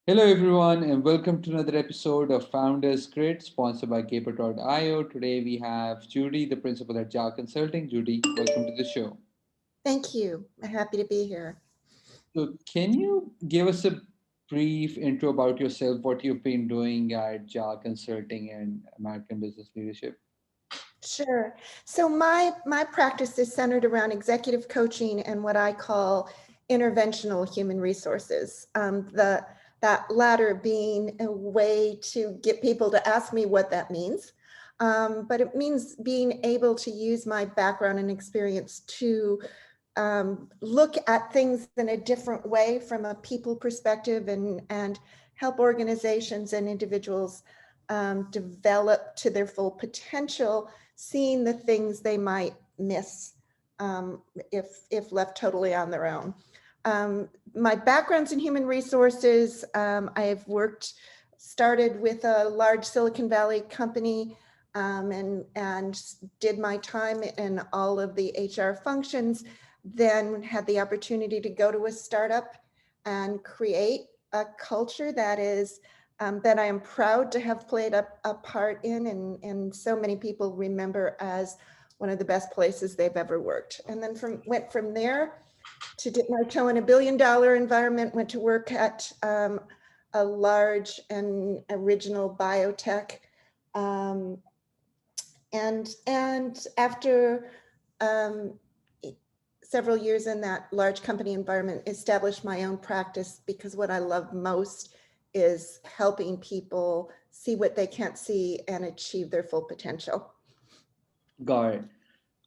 Hello, everyone, and welcome to another episode of Founders Grid, sponsored by Caper.io. Today we have Judy, the principal at JAH Consulting. Judy, welcome to the show. Thank you. I'm happy to be here. So, can you give us a brief intro about yourself, what you've been doing at JAH Consulting and American Business Leadership? Sure. So my practice is centered around executive coaching and what I call interventional human resources. That latter being a way to get people to ask me what that means. But it means being able to use my background and experience to look at things in a different way from a people perspective and help organizations and individuals develop to their full potential, seeing the things they might miss if left totally on their own. My background's in human resources. I have started with a large Silicon Valley company and did my time in all of the HR functions, then had the opportunity to go to a startup and create a culture that I am proud to have played a part in, and so many people remember as one of the best places they've ever worked. And then went from there to dip my toe in $1 billion environment, went to work at a large and original biotech. Um, and after several years in that large company environment, established my own practice, because what I love most is helping people see what they can't see and achieve their full potential. Got it.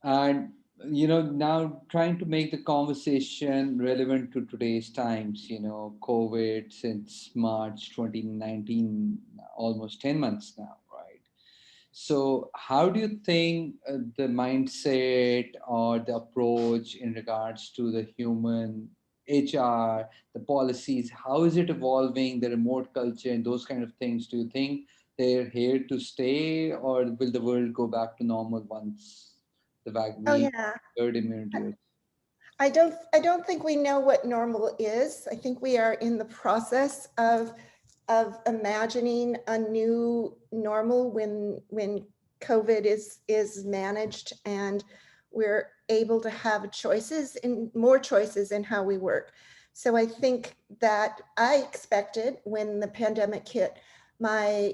And now trying to make the conversation relevant to today's times, COVID since March 2019, almost 10 months now, right? So how do you think the mindset or the approach in regards to the human HR, the policies, how is it evolving, the remote culture and those kind of things? Do you think they're here to stay, or will the world go back to normal once the Oh vaccine, yeah. herd immunity? I don't think we know what normal is. I think we are in the process of imagining a new normal when COVID is managed and we're able to have more choices in how we work. So I think that I expected when the pandemic hit my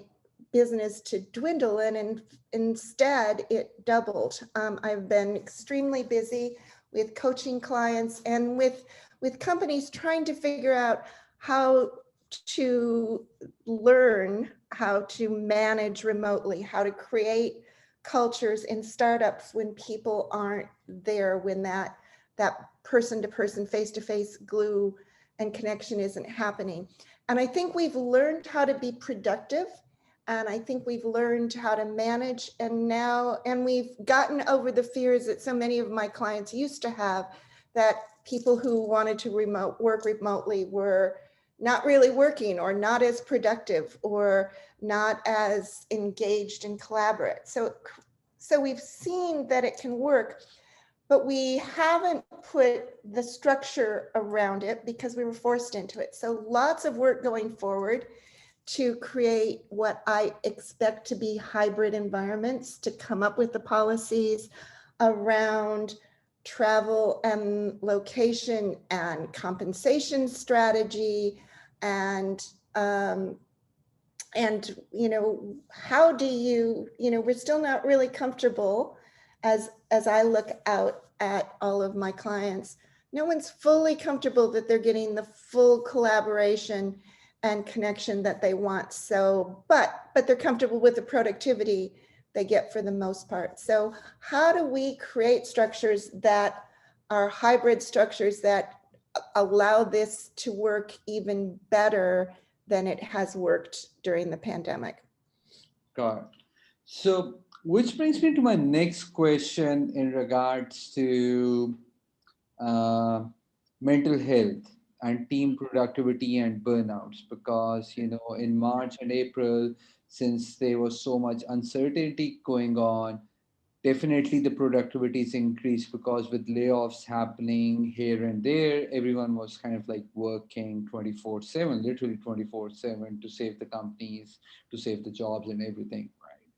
business to dwindle, and instead it doubled. I've been extremely busy with coaching clients and with companies trying to figure out how to learn how to manage remotely, how to create cultures in startups when people aren't there, when that person to person, face to face glue and connection isn't happening. And I think we've learned how to be productive, and I think we've learned how to manage, and we've gotten over the fears that so many of my clients used to have, that people who wanted to work remotely were not really working or not as productive or not as engaged and collaborate. So we've seen that it can work, but we haven't put the structure around it because we were forced into it. So lots of work going forward to create what I expect to be hybrid environments, to come up with the policies around travel and location and compensation strategy, and um, how do we're still not really comfortable, as I look out at all of my clients, no one's fully comfortable that they're getting the full collaboration and connection that they want. So but they're comfortable with the productivity they get for the most part. So how do we create structures that are hybrid structures that allow this to work even better than it has worked during the pandemic? Got it. So, which brings me to my next question in regards to uh, mental health and team productivity and burnouts, because in March and April, since there was so much uncertainty going on, definitely the productivity is increased because with layoffs happening here and there, everyone was kind of like working 24/7, literally 24/7 to save the companies, to save the jobs and everything, right?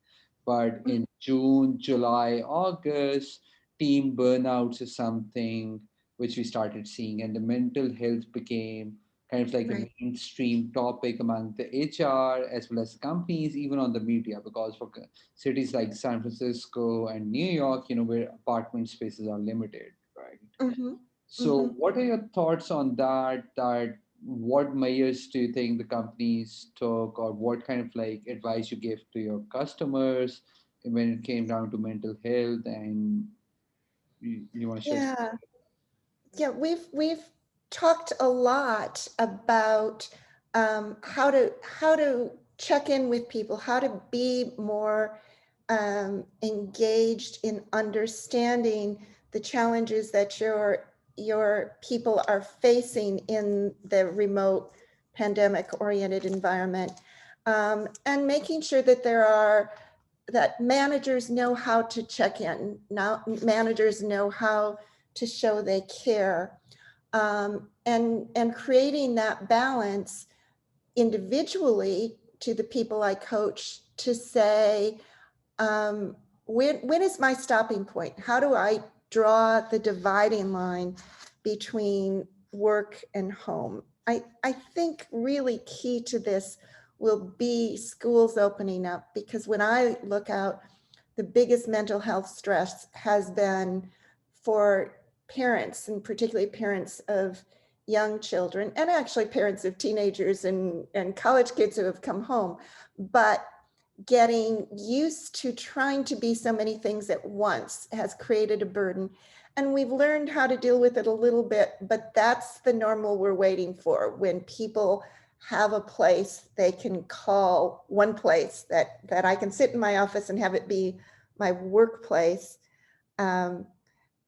But Mhm. in June, July, August, team burnouts is something which we started seeing, and the mental health became kind of like a Right. mainstream topic among the HR as well as companies, even on the media, because for cities like San Francisco and New York, where apartment spaces are limited, right? Hmm. So, Hmm. what are your thoughts on that? That what measures do you think the companies took, or what kind of like advice you give to your customers when it came down to mental health? And you want to share? Yeah. Yeah, we've talked a lot about how to check in with people, how to be more engaged in understanding the challenges that your people are facing in the remote pandemic-oriented environment, and making sure that that managers know how to check in. Now managers know how to show they care, and creating that balance individually to the people I coach to say, when is my stopping point? How do I draw the dividing line between work and home? I think really key to this will be schools opening up, because when I look out, the biggest mental health stress has been for parents, and particularly parents of young children, and actually parents of teenagers and college kids who have come home. But getting used to trying to be so many things at once has created a burden. And we've learned how to deal with it a little bit, but that's the normal we're waiting for, when people have a place they can call, one place that I can sit in my office and have it be my workplace. Um,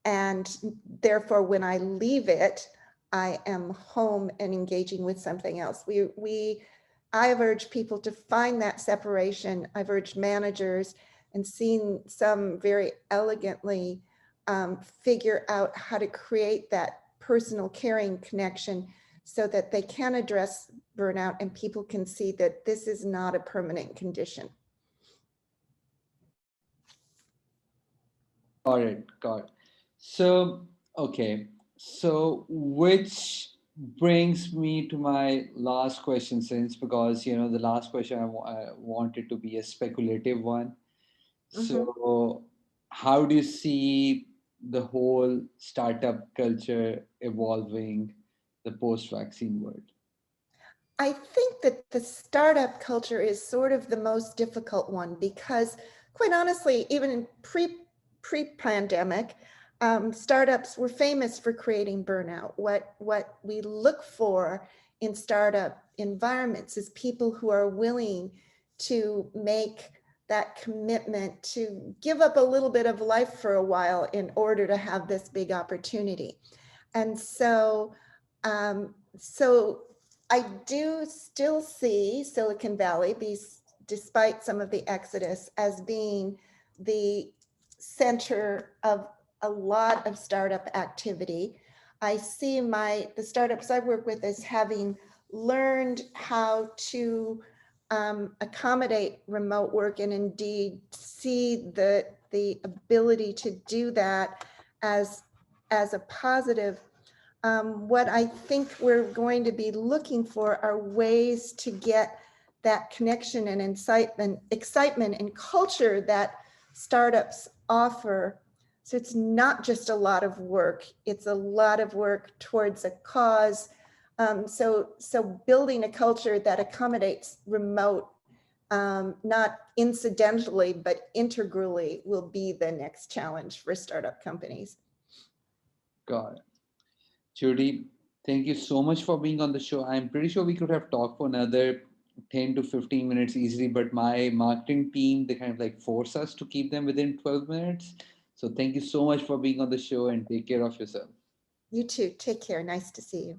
and therefore, when I leave it, I am home and engaging with something else. I have urged people to find that separation. I've urged managers, and seen some very elegantly figure out how to create that personal caring connection so that they can address burnout and people can see that this is not a permanent condition. Got it. Got it. So, okay. So, which brings me to my last question, since because the last question I wanted to be a speculative one. Mhm. So, how do you see the whole startup culture evolving the post-vaccine world? I think that the startup culture is sort of the most difficult one, because quite honestly, even in pre-pandemic, startups were famous for creating burnout. What we look for in startup environments is people who are willing to make that commitment to give up a little bit of life for a while in order to have this big opportunity. And so I do still see Silicon Valley, despite some of the exodus, as being the center of a lot of startup activity. I see the startups I work with as having learned how to accommodate remote work, and indeed see the ability to do that as a positive. What I think we're going to be looking for are ways to get that connection and excitement and culture that startups offer. So it's not just a lot of work, it's a lot of work towards a cause. So building a culture that accommodates remote, not incidentally, but integrally, will be the next challenge for startup companies. Got it. Judy, thank you so much for being on the show. I'm pretty sure we could have talked for another 10 to 15 minutes easily, but my marketing team, they kind of like force us to keep them within 12 minutes. So thank you so much for being on the show and take care of yourself. You too. Take care. Nice to see you.